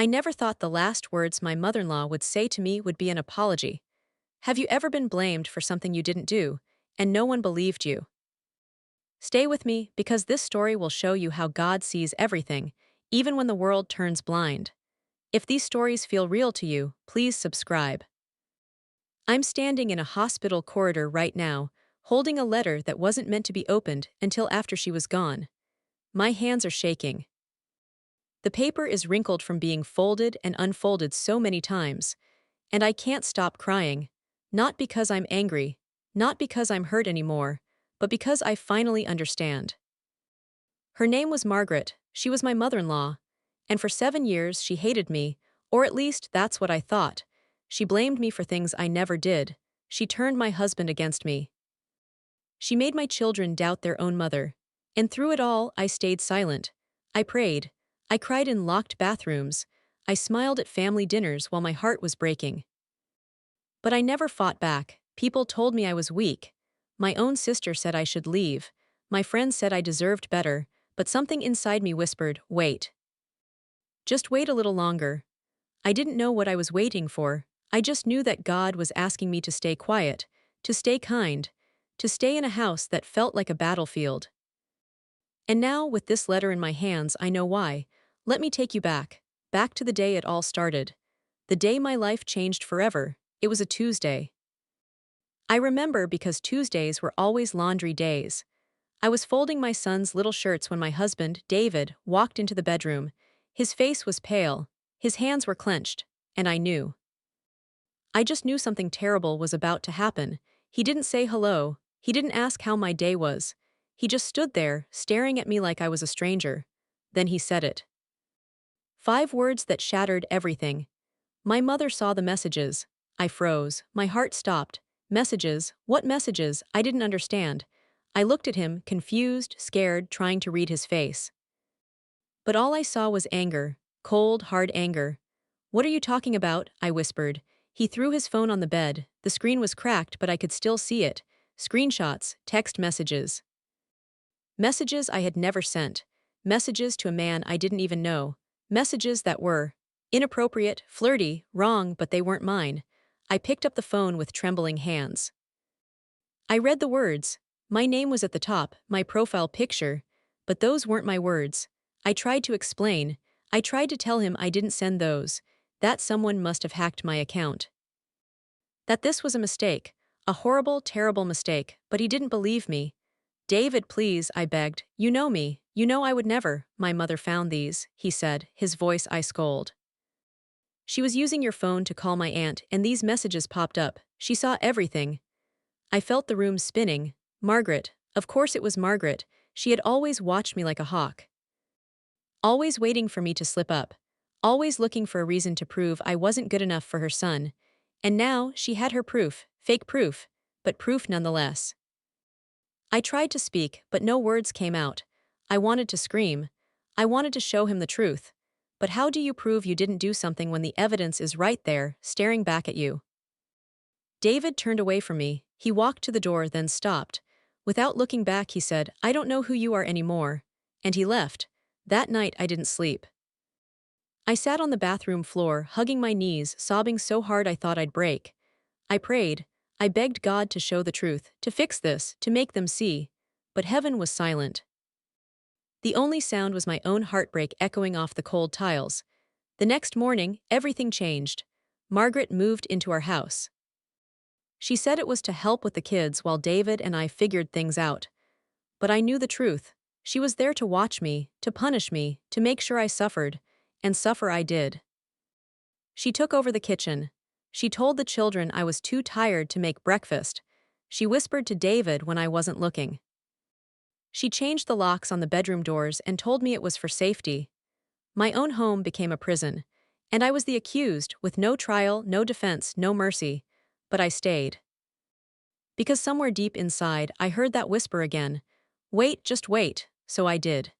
I never thought the last words my mother-in-law would say to me would be an apology. Have you ever been blamed for something you didn't do, and no one believed you? Stay with me because this story will show you how God sees everything, even when the world turns blind. If these stories feel real to you, please subscribe. I'm standing in a hospital corridor right now, holding a letter that wasn't meant to be opened until after she was gone. My hands are shaking. The paper is wrinkled from being folded and unfolded so many times, and I can't stop crying. Not because I'm angry, not because I'm hurt anymore, but because I finally understand. Her name was Margaret, she was my mother-in-law, and for 7 years she hated me, or at least that's what I thought. She blamed me for things I never did. She turned my husband against me. She made my children doubt their own mother. And through it all, I stayed silent. I prayed. I cried in locked bathrooms. I smiled at family dinners while my heart was breaking. But I never fought back. People told me I was weak. My own sister said I should leave. My friends said I deserved better, but something inside me whispered, wait. Just wait a little longer. I didn't know what I was waiting for. I just knew that God was asking me to stay quiet, to stay kind, to stay in a house that felt like a battlefield. And now, with this letter in my hands, I know why. Let me take you back to the day it all started. The day my life changed forever. It was a Tuesday. I remember because Tuesdays were always laundry days. I was folding my son's little shirts when my husband, David, walked into the bedroom. His face was pale, his hands were clenched, and I knew. I just knew something terrible was about to happen. He didn't say hello, he didn't ask how my day was. He just stood there, staring at me like I was a stranger. Then he said it. 5 words that shattered everything. My mother saw the messages. I froze, my heart stopped. Messages? What messages? I didn't understand. I looked at him, confused, scared, trying to read his face. But all I saw was anger, cold, hard anger. What are you talking about? I whispered. He threw his phone on the bed. The screen was cracked, but I could still see it. Screenshots, text messages. Messages I had never sent. Messages to a man I didn't even know. Messages that were inappropriate, flirty, wrong, but they weren't mine. I picked up the phone with trembling hands. I read the words. My name was at the top, my profile picture, but those weren't my words. I tried to explain. I tried to tell him I didn't send those, that someone must have hacked my account. That this was a mistake, a horrible, terrible mistake, but he didn't believe me. David, please, I begged. You know me. You know I would never. My mother found these, he said, his voice ice cold. She was using your phone to call my aunt, and these messages popped up. She saw everything. I felt the room spinning. Margaret. Of course it was Margaret. She had always watched me like a hawk. Always waiting for me to slip up. Always looking for a reason to prove I wasn't good enough for her son. And now she had her proof, fake proof, but proof nonetheless. I tried to speak, but no words came out. I wanted to scream. I wanted to show him the truth. But how do you prove you didn't do something when the evidence is right there, staring back at you? David turned away from me. He walked to the door, then stopped. Without looking back, he said, I don't know who you are anymore. And he left. That night I didn't sleep. I sat on the bathroom floor, hugging my knees, sobbing so hard I thought I'd break. I prayed. I begged God to show the truth, to fix this, to make them see. But heaven was silent. The only sound was my own heartbreak echoing off the cold tiles. The next morning, everything changed. Margaret moved into our house. She said it was to help with the kids while David and I figured things out. But I knew the truth. She was there to watch me, to punish me, to make sure I suffered. And suffer I did. She took over the kitchen. She told the children I was too tired to make breakfast. She whispered to David when I wasn't looking. She changed the locks on the bedroom doors and told me it was for safety. My own home became a prison, and I was the accused, with no trial, no defense, no mercy. But I stayed. Because somewhere deep inside, I heard that whisper again. Wait, just wait, so I did.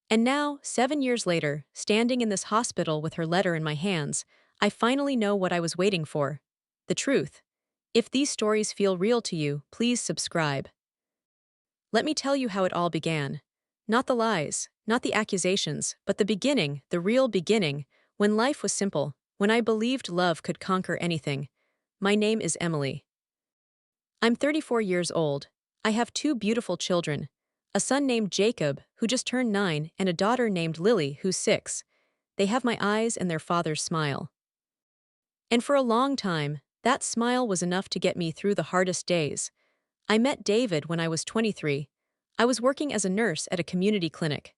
And now, 7 years later, standing in this hospital with her letter in my hands, I finally know what I was waiting for. The truth. If these stories feel real to you, please subscribe. Let me tell you how it all began. Not the lies, not the accusations, but the beginning, the real beginning, when life was simple, when I believed love could conquer anything. My name is Emily. I'm 34 years old. I have two beautiful children, a son named Jacob, who just turned 9, and a daughter named Lily, who's 6. They have my eyes and their father's smile. And for a long time, that smile was enough to get me through the hardest days. I met David when I was 23. I was working as a nurse at a community clinic.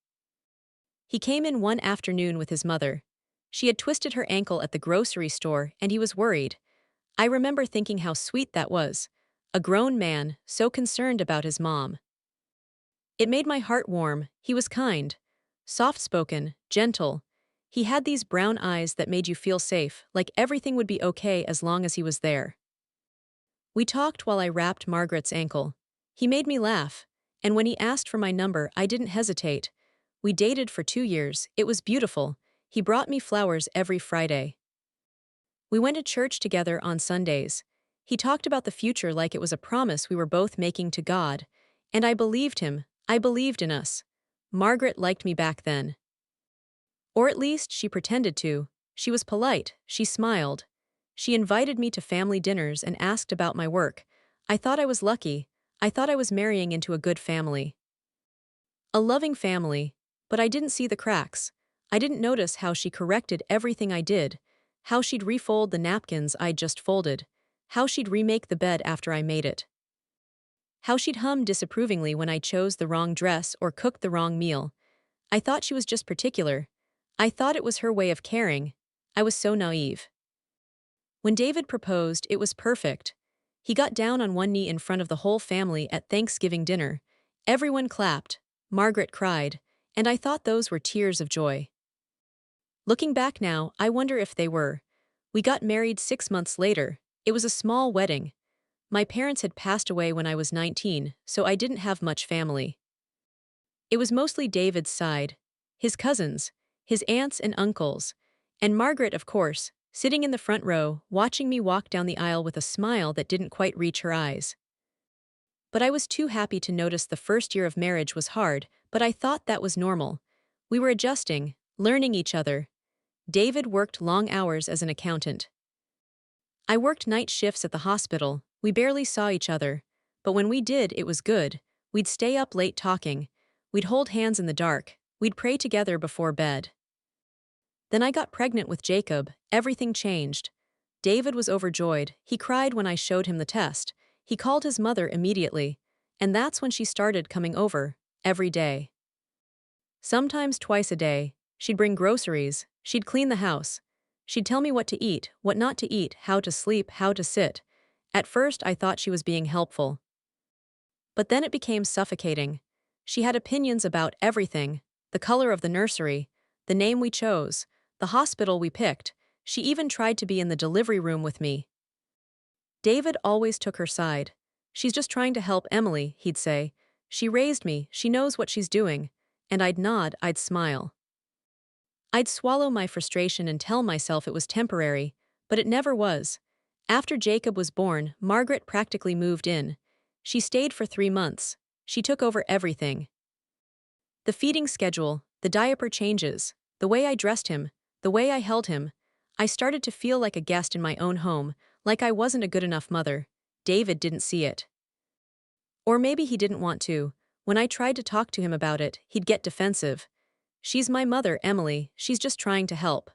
He came in one afternoon with his mother. She had twisted her ankle at the grocery store, and he was worried. I remember thinking how sweet that was. A grown man, so concerned about his mom. It made my heart warm. He was kind, soft-spoken, gentle. He had these brown eyes that made you feel safe, like everything would be okay as long as he was there. We talked while I wrapped Margaret's ankle. He made me laugh, and when he asked for my number, I didn't hesitate. We dated for 2 years. It was beautiful. He brought me flowers every Friday. We went to church together on Sundays. He talked about the future like it was a promise we were both making to God. And I believed him. I believed in us. Margaret liked me back then. Or at least she pretended to. She was polite. She smiled. She invited me to family dinners and asked about my work. I thought I was lucky. I thought I was marrying into a good family. A loving family, but I didn't see the cracks. I didn't notice how she corrected everything I did, how she'd refold the napkins I'd just folded, how she'd remake the bed after I made it, how she'd hum disapprovingly when I chose the wrong dress or cooked the wrong meal. I thought she was just particular. I thought it was her way of caring. I was so naive. When David proposed, it was perfect. He got down on one knee in front of the whole family at Thanksgiving dinner. Everyone clapped. Margaret cried, and I thought those were tears of joy. Looking back now, I wonder if they were. We got married 6 months later. It was a small wedding. My parents had passed away when I was 19, so I didn't have much family. It was mostly David's side, his cousins, his aunts and uncles, and Margaret, of course, sitting in the front row, watching me walk down the aisle with a smile that didn't quite reach her eyes. But I was too happy to notice the first year of marriage was hard, but I thought that was normal. We were adjusting, learning each other. David worked long hours as an accountant. I worked night shifts at the hospital. We barely saw each other. But when we did, it was good. We'd stay up late talking. We'd hold hands in the dark. We'd pray together before bed. Then I got pregnant with Jacob. Everything changed. David was overjoyed. He cried when I showed him the test. He called his mother immediately. And that's when she started coming over, every day. Sometimes twice a day. She'd bring groceries. She'd clean the house. She'd tell me what to eat, what not to eat, how to sleep, how to sit. At first, I thought she was being helpful. But then it became suffocating. She had opinions about everything: the color of the nursery, the name we chose, the hospital we picked. She even tried to be in the delivery room with me. David always took her side. "She's just trying to help Emily," he'd say. "She raised me, she knows what she's doing." And I'd nod, I'd smile. I'd swallow my frustration and tell myself it was temporary, but it never was. After Jacob was born, Margaret practically moved in. She stayed for 3 months. She took over everything. The feeding schedule, the diaper changes, the way I dressed him, the way I held him. I started to feel like a guest in my own home, like I wasn't a good enough mother. David didn't see it. Or maybe he didn't want to. When I tried to talk to him about it, he'd get defensive. "She's my mother, Emily. She's just trying to help.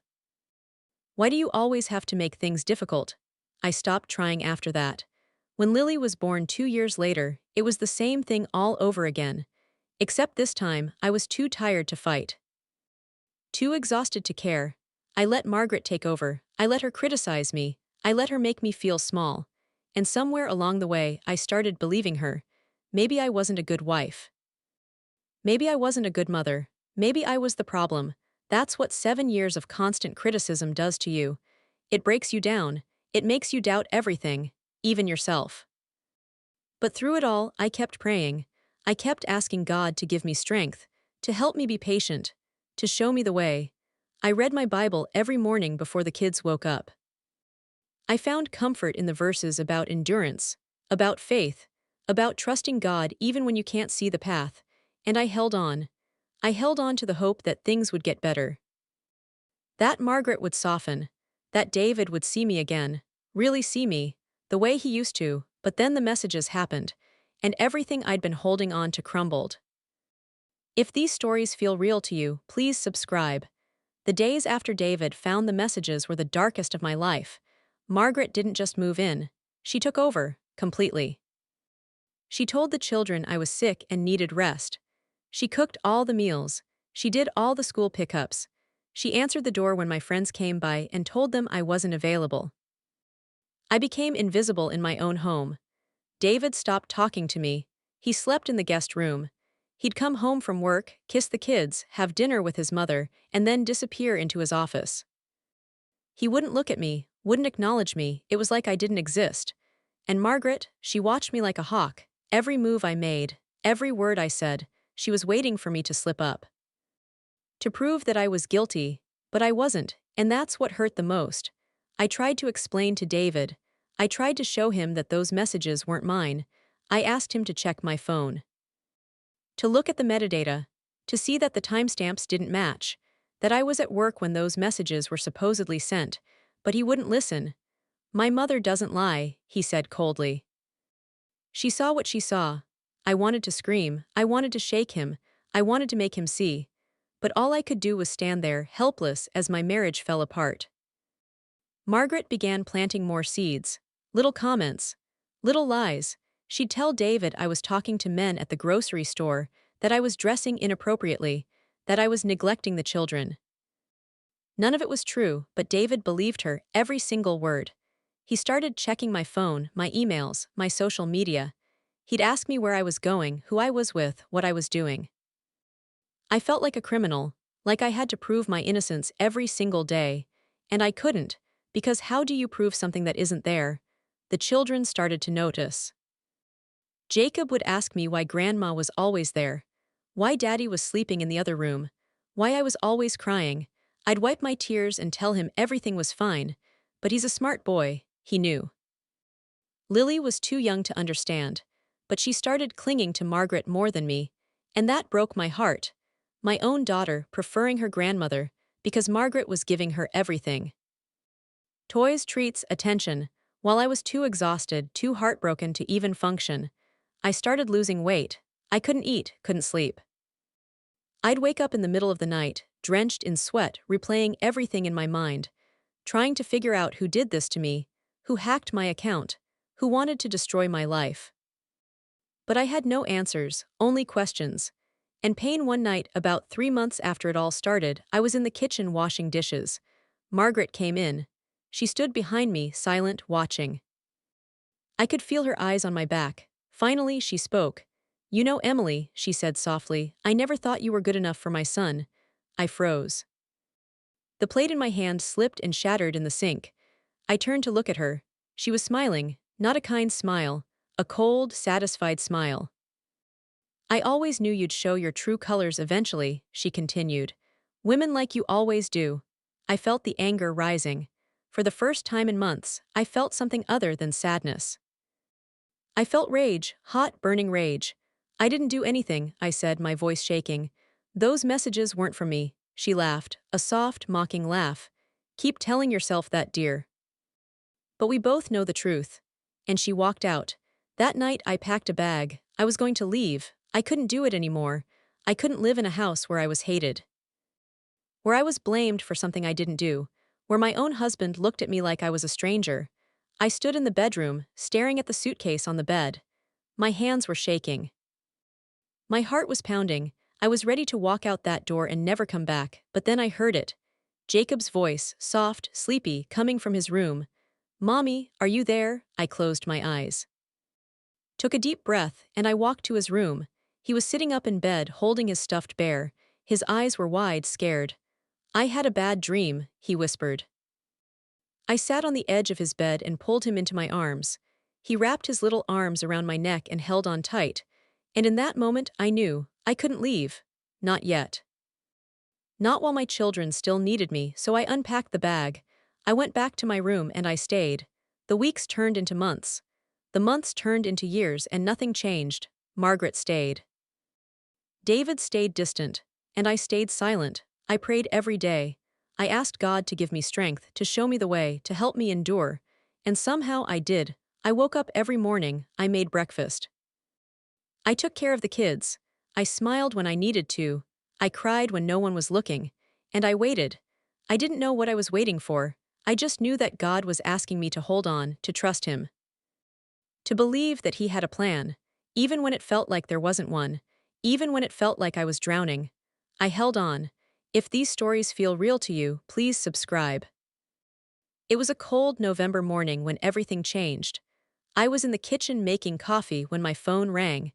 Why do you always have to make things difficult?" I stopped trying after that. When Lily was born 2 years later, it was the same thing all over again. Except this time, I was too tired to fight. Too exhausted to care. I let Margaret take over. I let her criticize me. I let her make me feel small. And somewhere along the way, I started believing her. Maybe I wasn't a good wife. Maybe I wasn't a good mother. Maybe I was the problem. That's what 7 years of constant criticism does to you. It breaks you down. It makes you doubt everything, even yourself. But through it all, I kept praying. I kept asking God to give me strength, to help me be patient, to show me the way. I read my Bible every morning before the kids woke up. I found comfort in the verses about endurance, about faith, about trusting God even when you can't see the path, and I held on. I held on to the hope that things would get better. That Margaret would soften. That David would see me again. Really see me. The way he used to, but then the messages happened. And everything I'd been holding on to crumbled. If these stories feel real to you, please subscribe. The days after David found the messages were the darkest of my life. Margaret didn't just move in. She took over, completely. She told the children I was sick and needed rest. She cooked all the meals. She did all the school pickups. She answered the door when my friends came by and told them I wasn't available. I became invisible in my own home. David stopped talking to me. He slept in the guest room. He'd come home from work, kiss the kids, have dinner with his mother, and then disappear into his office. He wouldn't look at me, wouldn't acknowledge me. It was like I didn't exist. And Margaret, she watched me like a hawk. Every move I made, every word I said, she was waiting for me to slip up. To prove that I was guilty, but I wasn't, and that's what hurt the most. I tried to explain to David. I tried to show him that those messages weren't mine. I asked him to check my phone. To look at the metadata. To see that the timestamps didn't match. That I was at work when those messages were supposedly sent. But he wouldn't listen. "My mother doesn't lie," he said coldly. She saw what she saw. I wanted to scream. I wanted to shake him. I wanted to make him see. But all I could do was stand there, helpless, as my marriage fell apart. Margaret began planting more seeds. Little comments. Little lies. She'd tell David I was talking to men at the grocery store, that I was dressing inappropriately, that I was neglecting the children. None of it was true, but David believed her, every single word. He started checking my phone, my emails, my social media. He'd ask me where I was going, who I was with, what I was doing. I felt like a criminal, like I had to prove my innocence every single day. And I couldn't, because how do you prove something that isn't there? The children started to notice. Jacob would ask me why Grandma was always there, why Daddy was sleeping in the other room, why I was always crying. I'd wipe my tears and tell him everything was fine, but he's a smart boy, he knew. Lily was too young to understand, but she started clinging to Margaret more than me, and that broke my heart. My own daughter preferring her grandmother because Margaret was giving her everything. Toys, treats, attention. While I was too exhausted, too heartbroken to even function, I started losing weight. I couldn't eat, couldn't sleep. I'd wake up in the middle of the night, drenched in sweat, replaying everything in my mind, trying to figure out who did this to me, who hacked my account, who wanted to destroy my life. But I had no answers, only questions. And pain one night, about 3 months after it all started, I was in the kitchen washing dishes. Margaret came in. She stood behind me, silent, watching. I could feel her eyes on my back. Finally, she spoke. "You know, Emily," she said softly, "I never thought you were good enough for my son." I froze. The plate in my hand slipped and shattered in the sink. I turned to look at her. She was smiling, not a kind smile, a cold, satisfied smile. "I always knew you'd show your true colors eventually," she continued. "Women like you always do." I felt the anger rising. For the first time in months, I felt something other than sadness. I felt rage, hot, burning rage. "I didn't do anything," I said, my voice shaking. "Those messages weren't from me." She laughed, a soft, mocking laugh. "Keep telling yourself that, dear. But we both know the truth." And she walked out. That night I packed a bag. I was going to leave. I couldn't do it anymore. I couldn't live in a house where I was hated, where I was blamed for something I didn't do, where my own husband looked at me like I was a stranger. I stood in the bedroom, staring at the suitcase on the bed. My hands were shaking. My heart was pounding. I was ready to walk out that door and never come back, but then I heard it. Jacob's voice, soft, sleepy, coming from his room. "Mommy, are you there?" I closed my eyes. Took a deep breath, and I walked to his room. He was sitting up in bed, holding his stuffed bear. His eyes were wide, scared. "I had a bad dream," he whispered. I sat on the edge of his bed and pulled him into my arms. He wrapped his little arms around my neck and held on tight. And in that moment, I knew I couldn't leave. Not yet. Not while my children still needed me, so I unpacked the bag. I went back to my room and I stayed. The weeks turned into months. The months turned into years and nothing changed. Margaret stayed. David stayed distant. And I stayed silent. I prayed every day. I asked God to give me strength, to show me the way, to help me endure. And somehow I did. I woke up every morning, I made breakfast. I took care of the kids. I smiled when I needed to. I cried when no one was looking. And I waited. I didn't know what I was waiting for. I just knew that God was asking me to hold on, to trust Him. To believe that He had a plan. Even when it felt like there wasn't one. Even when it felt like I was drowning. I held on. If these stories feel real to you, please subscribe. It was a cold November morning when everything changed. I was in the kitchen making coffee when my phone rang.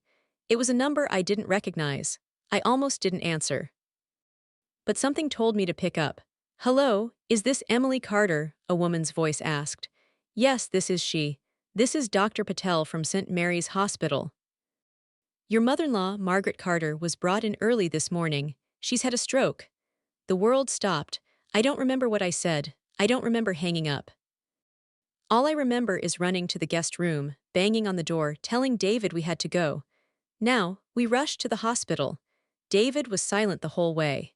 It was a number I didn't recognize. I almost didn't answer. But something told me to pick up. "Hello, is this Emily Carter?" a woman's voice asked. "Yes, this is she. This is Dr. Patel from St. Mary's Hospital. Your mother-in-law, Margaret Carter, was brought in early this morning. She's had a stroke." The world stopped. I don't remember what I said. I don't remember hanging up. All I remember is running to the guest room, banging on the door, telling David we had to go. Now, we rushed to the hospital. David was silent the whole way.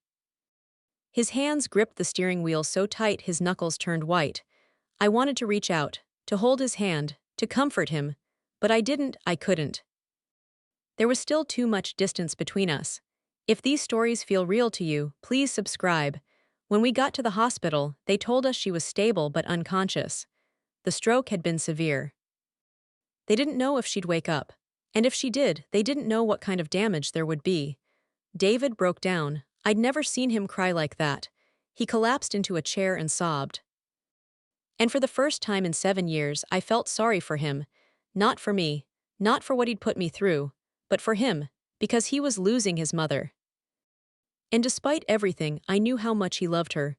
His hands gripped the steering wheel so tight his knuckles turned white. I wanted to reach out, to hold his hand, to comfort him, but I couldn't. There was still too much distance between us. If these stories feel real to you, please subscribe. When we got to the hospital, they told us she was stable but unconscious. The stroke had been severe. They didn't know if she'd wake up. And if she did, they didn't know what kind of damage there would be. David broke down. I'd never seen him cry like that. He collapsed into a chair and sobbed. And for the first time in 7 years, I felt sorry for him. Not for me, not for what he'd put me through, but for him, because he was losing his mother. And despite everything, I knew how much he loved her.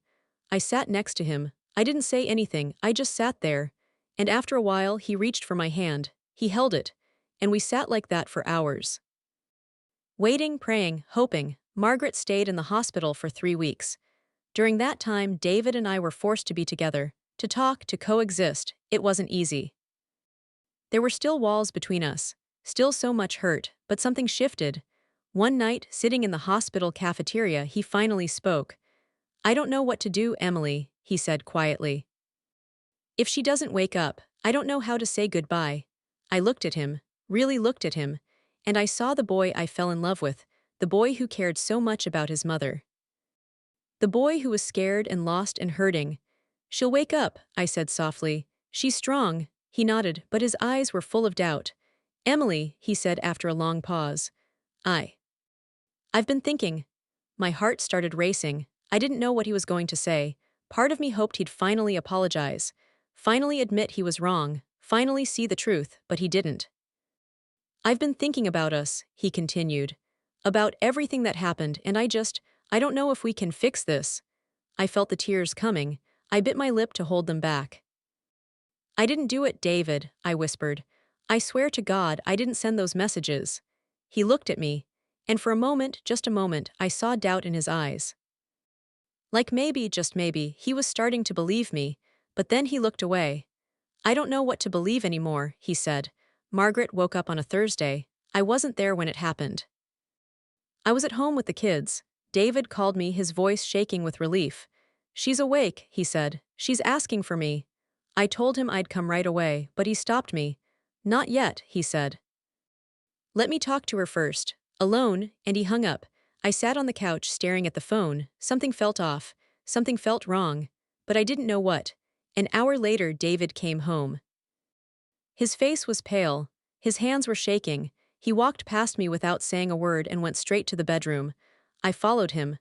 I sat next to him. I didn't say anything, I just sat there. And after a while, he reached for my hand. He held it. And we sat like that for hours. Waiting, praying, hoping. Margaret stayed in the hospital for 3 weeks. During that time, David and I were forced to be together, to talk, to coexist. It wasn't easy. There were still walls between us, still so much hurt, but something shifted. One night, sitting in the hospital cafeteria, he finally spoke. "I don't know what to do, Emily," he said quietly. "If she doesn't wake up, I don't know how to say goodbye." I looked at him, really looked at him, and I saw the boy I fell in love with, the boy who cared so much about his mother. The boy who was scared and lost and hurting. "She'll wake up," I said softly. "She's strong." He nodded, but his eyes were full of doubt. "Emily," he said after a long pause. I've been thinking." My heart started racing. I didn't know what he was going to say. Part of me hoped he'd finally apologize, finally admit he was wrong, finally see the truth, but he didn't. "I've been thinking about us," he continued. "About everything that happened, and I don't know if we can fix this." I felt the tears coming. I bit my lip to hold them back. "I didn't do it, David," I whispered. "I swear to God I didn't send those messages." He looked at me, and for a moment, just a moment, I saw doubt in his eyes. Like maybe, just maybe, he was starting to believe me, but then he looked away. "I don't know what to believe anymore," he said. Margaret woke up on a Thursday. I wasn't there when it happened. I was at home with the kids. David called me, his voice shaking with relief. "She's awake," he said. "She's asking for me." I told him I'd come right away, but he stopped me. "Not yet," he said. "Let me talk to her first." Alone, and he hung up. I sat on the couch staring at the phone. Something felt off. Something felt wrong. But I didn't know what. An hour later, David came home. His face was pale. His hands were shaking. He walked past me without saying a word and went straight to the bedroom. I followed him.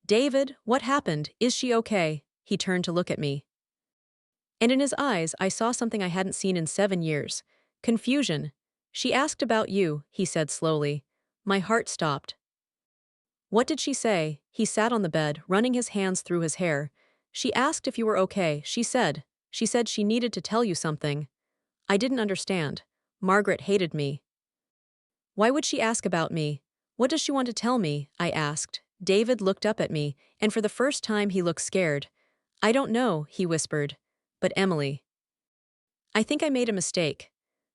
"David, what happened? Is she okay?" He turned to look at me. And in his eyes, I saw something I hadn't seen in 7 years. Confusion. "She asked about you," he said slowly. My heart stopped. "What did she say?" He sat on the bed, running his hands through his hair. "She asked if you were okay, she said. She said she needed to tell you something." I didn't understand. Margaret hated me. "Why would she ask about me? What does she want to tell me?" I asked. David looked up at me, and for the first time he looked scared. "I don't know," he whispered. "But Emily, I think I made a mistake."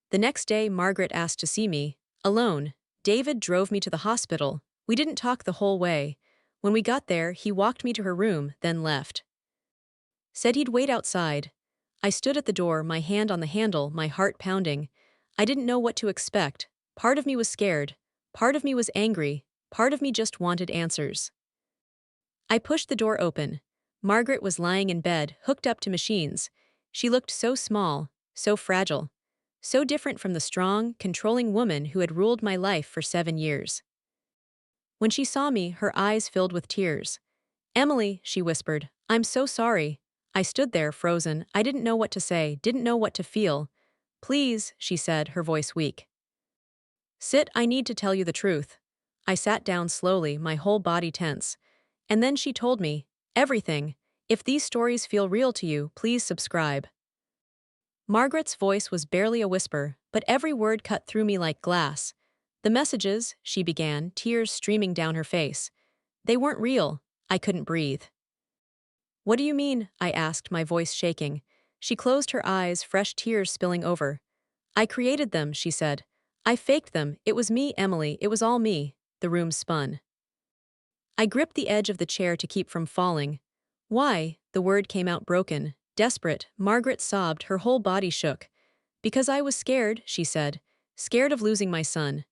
The next day, Margaret asked to see me. Alone. David drove me to the hospital. We didn't talk the whole way. When we got there, he walked me to her room, then left. Said he'd wait outside. I stood at the door, my hand on the handle, my heart pounding. I didn't know what to expect. Part of me was scared. Part of me was angry. Part of me just wanted answers. I pushed the door open. Margaret was lying in bed, hooked up to machines. She looked so small, so fragile, so different from the strong, controlling woman who had ruled my life for 7 years. When she saw me, her eyes filled with tears. "Emily," she whispered, "I'm so sorry." I stood there, frozen. I didn't know what to say, didn't know what to feel. "Please," she said, her voice weak. "Sit, I need to tell you the truth." I sat down slowly, my whole body tense. And then she told me, "Everything. If these stories feel real to you, please subscribe." Margaret's voice was barely a whisper, but every word cut through me like glass. "The messages," she began, tears streaming down her face. "They weren't real." I couldn't breathe. "What do you mean?" I asked, my voice shaking. She closed her eyes, fresh tears spilling over. "I created them," she said. "I faked them. It was me, Emily, it was all me." The room spun. I gripped the edge of the chair to keep from falling. "Why?" The word came out broken, desperate. Margaret sobbed, her whole body shook. "Because I was scared," she said. "Scared of losing my son.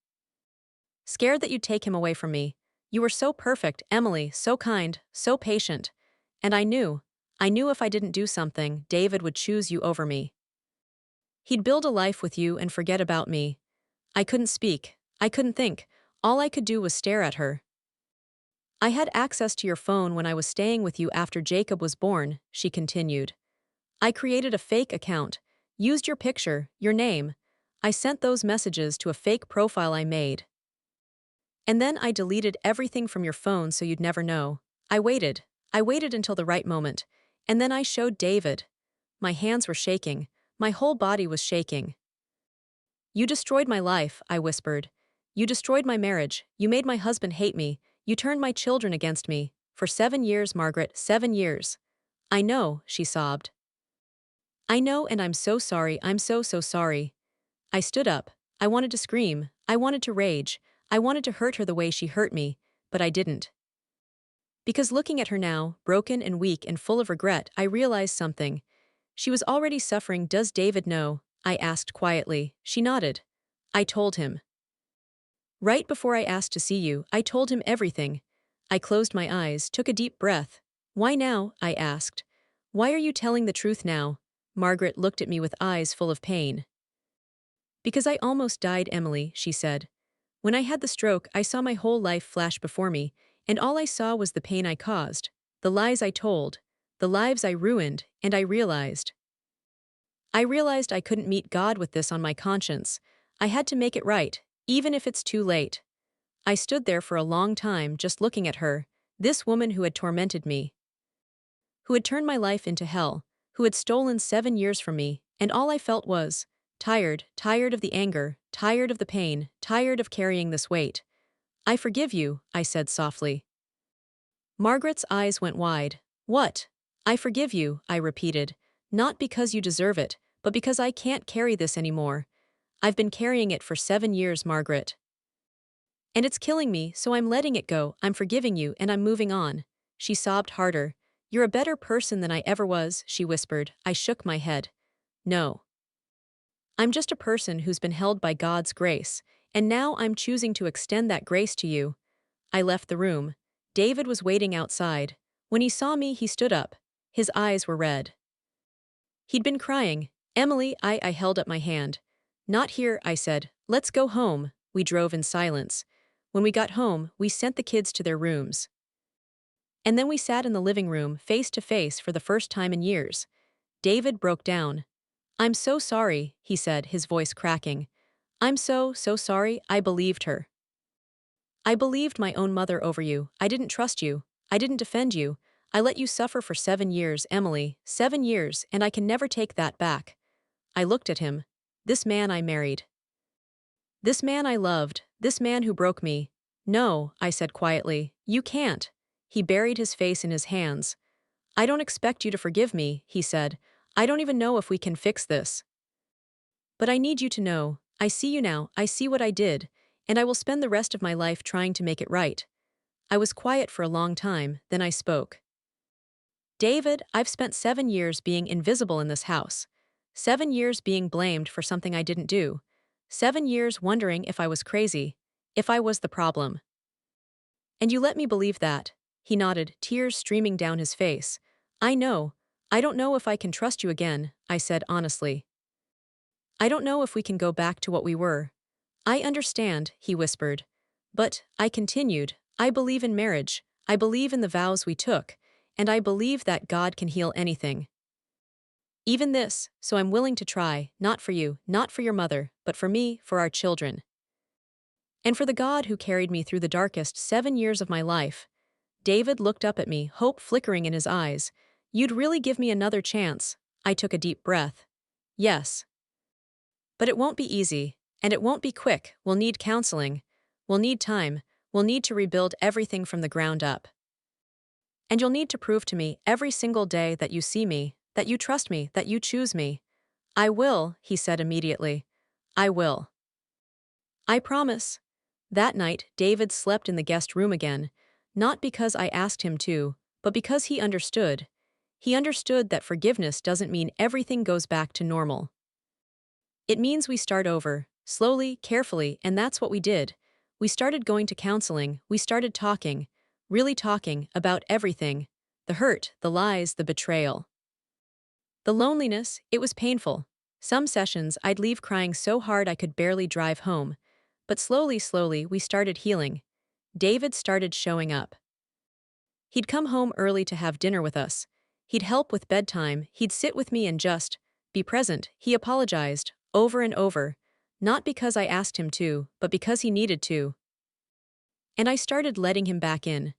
Scared that you'd take him away from me. You were so perfect, Emily, so kind, so patient. And I knew if I didn't do something, David would choose you over me. He'd build a life with you and forget about me." I couldn't speak. I couldn't think. All I could do was stare at her. "I had access to your phone when I was staying with you after Jacob was born," she continued. "I created a fake account, used your picture, your name. I sent those messages to a fake profile I made. And then I deleted everything from your phone so you'd never know. I waited. I waited until the right moment. And then I showed David." My hands were shaking. My whole body was shaking. "You destroyed my life," I whispered. "You destroyed my marriage. You made my husband hate me. You turned my children against me. For 7 years, Margaret, 7 years." "I know," she sobbed. "I know, and I'm so sorry. I'm so, so sorry." I stood up. I wanted to scream. I wanted to rage. I wanted to hurt her the way she hurt me, but I didn't. Because looking at her now, broken and weak and full of regret, I realized something. She was already suffering. "Does David know?" I asked quietly. She nodded. "I told him. Right before I asked to see you, I told him everything." I closed my eyes, took a deep breath. "Why now?" I asked. "Why are you telling the truth now?" Margaret looked at me with eyes full of pain. "Because I almost died, Emily," she said. "When I had the stroke, I saw my whole life flash before me, and all I saw was the pain I caused, the lies I told, the lives I ruined, and I realized. I couldn't meet God with this on my conscience. I had to make it right, even if it's too late." I stood there for a long time just looking at her, this woman who had tormented me, who had turned my life into hell, who had stolen 7 years from me, and all I felt was tired, tired of the anger, tired of the pain, tired of carrying this weight. "I forgive you," I said softly. Margaret's eyes went wide. "What?" "I forgive you," I repeated. "Not because you deserve it, but because I can't carry this anymore. I've been carrying it for 7 years, Margaret. And it's killing me, so I'm letting it go. I'm forgiving you, and I'm moving on." She sobbed harder. "You're a better person than I ever was," she whispered. I shook my head. "No. I'm just a person who's been held by God's grace, and now I'm choosing to extend that grace to you." I left the room. David was waiting outside. When he saw me, he stood up. His eyes were red. He'd been crying. "Emily," I held up my hand. "Not here," I said. "Let's go home." We drove in silence. When we got home, we sent the kids to their rooms. And then we sat in the living room, face to face for the first time in years. David broke down. "I'm so sorry," he said, his voice cracking. "I'm so, so sorry. I believed her. I believed my own mother over you. I didn't trust you. I didn't defend you. I let you suffer for 7 years, Emily, 7 years, and I can never take that back." I looked at him. This man I married. This man I loved. This man who broke me. "No," I said quietly. "You can't." He buried his face in his hands. "I don't expect you to forgive me," he said. "I don't even know if we can fix this. But I need you to know. I see you now. I see what I did. And I will spend the rest of my life trying to make it right." I was quiet for a long time, then I spoke. David, I've spent 7 years being invisible in this house. 7 years being blamed for something I didn't do. 7 years wondering if I was crazy, if I was the problem. And you let me believe that. He nodded, tears streaming down his face. I know. I don't know if I can trust you again, I said honestly. I don't know if we can go back to what we were. I understand, he whispered. But, I continued, I believe in marriage. I believe in the vows we took. And I believe that God can heal anything. Even this, so I'm willing to try, not for you, not for your mother, but for me, for our children. And for the God who carried me through the darkest 7 years of my life. David looked up at me, hope flickering in his eyes. You'd really give me another chance. I took a deep breath. Yes. But it won't be easy, and it won't be quick. We'll need counseling. We'll need time. We'll need to rebuild everything from the ground up. And you'll need to prove to me every single day that you see me, that you trust me, that you choose me. I will, he said immediately. I will. I promise. That night, David slept in the guest room again, not because I asked him to, but because he understood. He understood that forgiveness doesn't mean everything goes back to normal. It means we start over, slowly, carefully, and that's what we did. We started going to counseling, we started talking, really talking, about everything. The hurt, the lies, the betrayal. The loneliness, it was painful. Some sessions I'd leave crying so hard I could barely drive home. But slowly, we started healing. David started showing up. He'd come home early to have dinner with us. He'd help with bedtime, he'd sit with me and just be present. He apologized, over and over, not because I asked him to, but because he needed to. And I started letting him back in.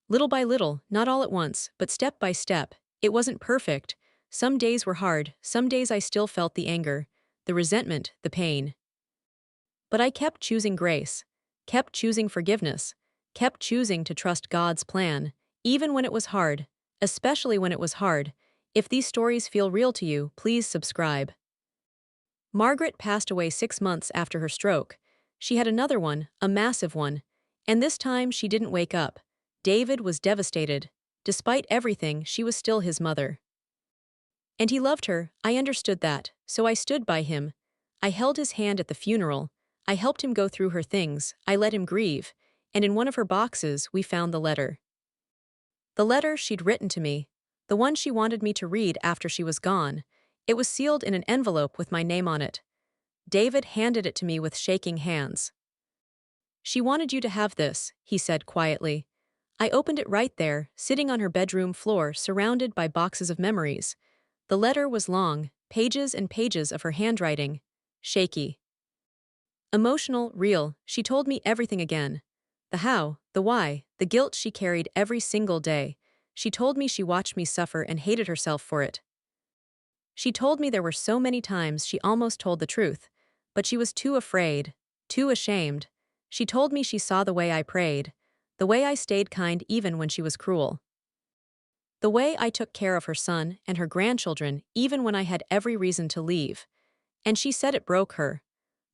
Little by little, not all at once, but step by step. It wasn't perfect. Some days were hard, some days I still felt the anger, the resentment, the pain. But I kept choosing grace, kept choosing forgiveness, kept choosing to trust God's plan, even when it was hard, especially when it was hard. If these stories feel real to you, please subscribe. Margaret passed away 6 months after her stroke. She had another one, a massive one, and this time she didn't wake up. David was devastated. Despite everything, she was still his mother. And he loved her, I understood that, so I stood by him. I held his hand at the funeral. I helped him go through her things, I let him grieve, and in one of her boxes we found the letter. The letter she'd written to me, the one she wanted me to read after she was gone. It was sealed in an envelope with my name on it. David handed it to me with shaking hands. She wanted you to have this, he said quietly. I opened it right there, sitting on her bedroom floor, surrounded by boxes of memories. The letter was long, pages and pages of her handwriting, shaky. Emotional, real, she told me everything again. The how, the why, the guilt she carried every single day. She told me she watched me suffer and hated herself for it. She told me there were so many times she almost told the truth, but she was too afraid, too ashamed. She told me she saw the way I prayed, the way I stayed kind even when she was cruel. The way I took care of her son and her grandchildren even when I had every reason to leave. And she said it broke her.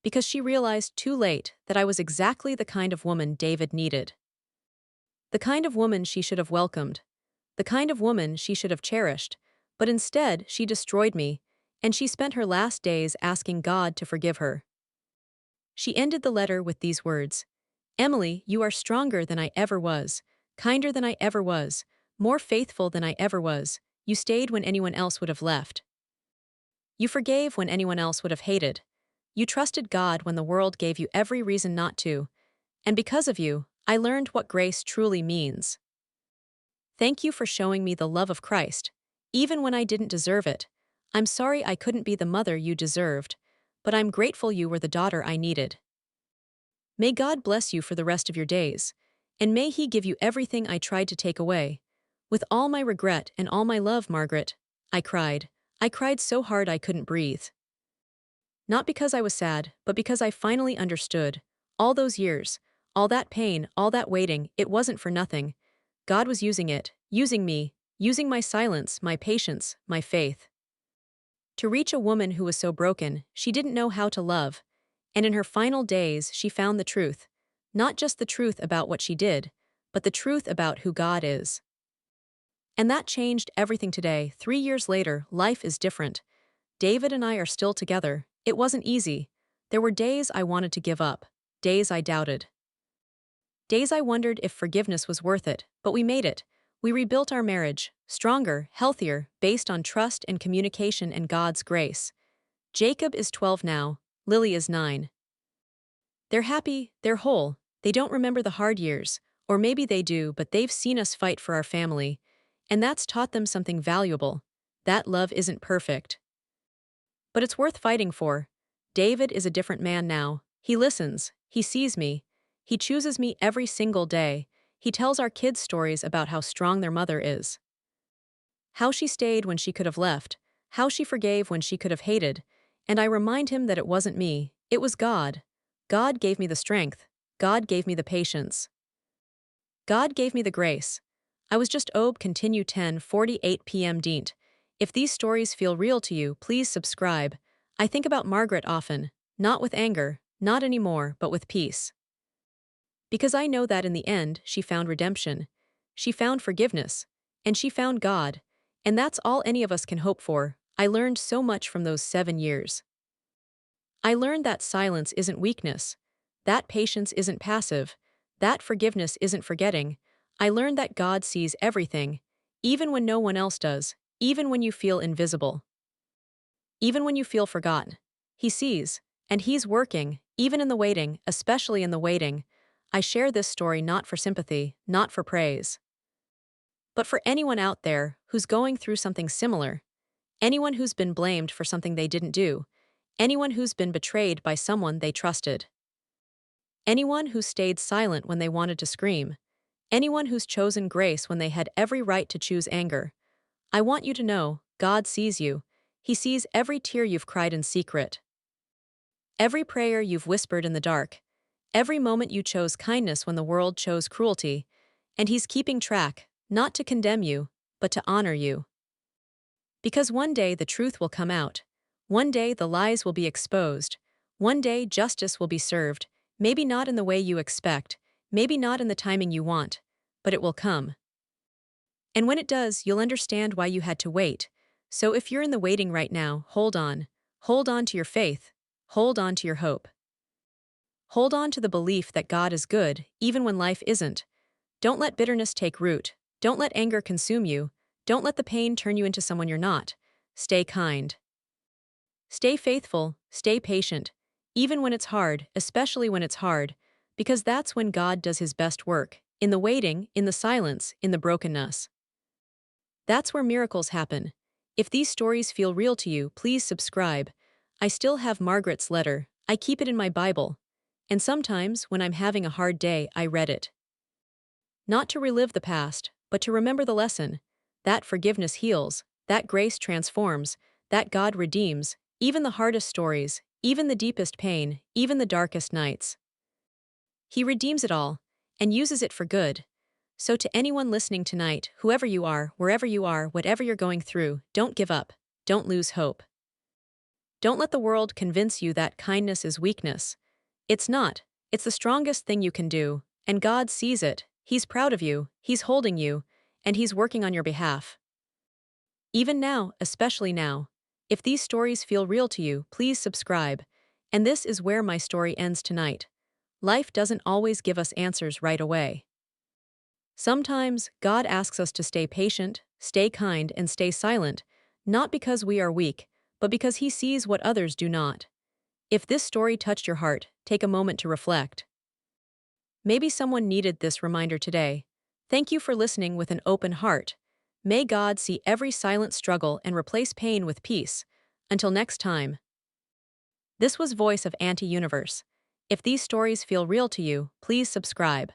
Because she realized too late that I was exactly the kind of woman David needed. The kind of woman she should have welcomed. The kind of woman she should have cherished. But instead, she destroyed me, and she spent her last days asking God to forgive her. She ended the letter with these words. Emily, you are stronger than I ever was, kinder than I ever was, more faithful than I ever was. You stayed when anyone else would have left. You forgave when anyone else would have hated. You trusted God when the world gave you every reason not to. And because of you, I learned what grace truly means. Thank you for showing me the love of Christ, even when I didn't deserve it. I'm sorry I couldn't be the mother you deserved, but I'm grateful you were the daughter I needed. May God bless you for the rest of your days, and may He give you everything I tried to take away. With all my regret and all my love, Margaret, I cried. I cried so hard I couldn't breathe. Not because I was sad, but because I finally understood. All those years, all that pain, all that waiting, it wasn't for nothing. God was using it, using me, using my silence, my patience, my faith. To reach a woman who was so broken, she didn't know how to love. And in her final days, she found the truth. Not just the truth about what she did, but the truth about who God is. And that changed everything today. 3 years later, life is different. David and I are still together. It wasn't easy. There were days I wanted to give up, days I doubted. Days I wondered if forgiveness was worth it, but we made it. We rebuilt our marriage, stronger, healthier, based on trust and communication and God's grace. Jacob is 12 now, Lily is 9. They're happy, they're whole, they don't remember the hard years, or maybe they do, but they've seen us fight for our family, and that's taught them something valuable. That love isn't perfect, but it's worth fighting for. David is a different man now. He listens, he sees me, he chooses me every single day. He tells our kids stories about how strong their mother is. How she stayed when she could have left, how she forgave when she could have hated, and I remind him that it wasn't me, it was God. God gave me the strength. God gave me the patience. God gave me the grace. I was just continue 10:48 p.m. Deent. If these stories feel real to you, please subscribe. I think about Margaret often, not with anger, not anymore, but with peace. Because I know that in the end, she found redemption. She found forgiveness. And she found God. And that's all any of us can hope for. I learned so much from those 7 years. I learned that silence isn't weakness. That patience isn't passive. That forgiveness isn't forgetting. I learned that God sees everything, even when no one else does, even when you feel invisible, even when you feel forgotten. He sees, and He's working, even in the waiting, especially in the waiting. I share this story not for sympathy, not for praise, but for anyone out there who's going through something similar, anyone who's been blamed for something they didn't do, anyone who's been betrayed by someone they trusted, anyone who stayed silent when they wanted to scream, anyone who's chosen grace when they had every right to choose anger. I want you to know, God sees you. He sees every tear you've cried in secret, every prayer you've whispered in the dark, every moment you chose kindness when the world chose cruelty, and He's keeping track, not to condemn you, but to honor you. Because one day the truth will come out. One day the lies will be exposed. One day justice will be served, maybe not in the way you expect, maybe not in the timing you want, but it will come. And when it does, you'll understand why you had to wait. So if you're in the waiting right now, hold on. Hold on to your faith. Hold on to your hope. Hold on to the belief that God is good, even when life isn't. Don't let bitterness take root. Don't let anger consume you. Don't let the pain turn you into someone you're not. Stay kind. Stay faithful. Stay patient. Even when it's hard, especially when it's hard, because that's when God does His best work. In the waiting, in the silence, in the brokenness. That's where miracles happen. If these stories feel real to you, please subscribe. I still have Margaret's letter. I keep it in my Bible. And sometimes, when I'm having a hard day, I read it. Not to relive the past, but to remember the lesson. That forgiveness heals, that grace transforms, that God redeems, even the hardest stories, even the deepest pain, even the darkest nights. He redeems it all, and uses it for good. So to anyone listening tonight, whoever you are, wherever you are, whatever you're going through, don't give up. Don't lose hope. Don't let the world convince you that kindness is weakness. It's not. It's the strongest thing you can do, and God sees it. He's proud of you, He's holding you, and He's working on your behalf. Even now, especially now. If these stories feel real to you, please subscribe. And this is where my story ends tonight. Life doesn't always give us answers right away. Sometimes, God asks us to stay patient, stay kind, and stay silent, not because we are weak, but because He sees what others do not. If this story touched your heart, take a moment to reflect. Maybe someone needed this reminder today. Thank you for listening with an open heart. May God see every silent struggle and replace pain with peace. Until next time. This was Voice of Anti-Universe. If these stories feel real to you, please subscribe.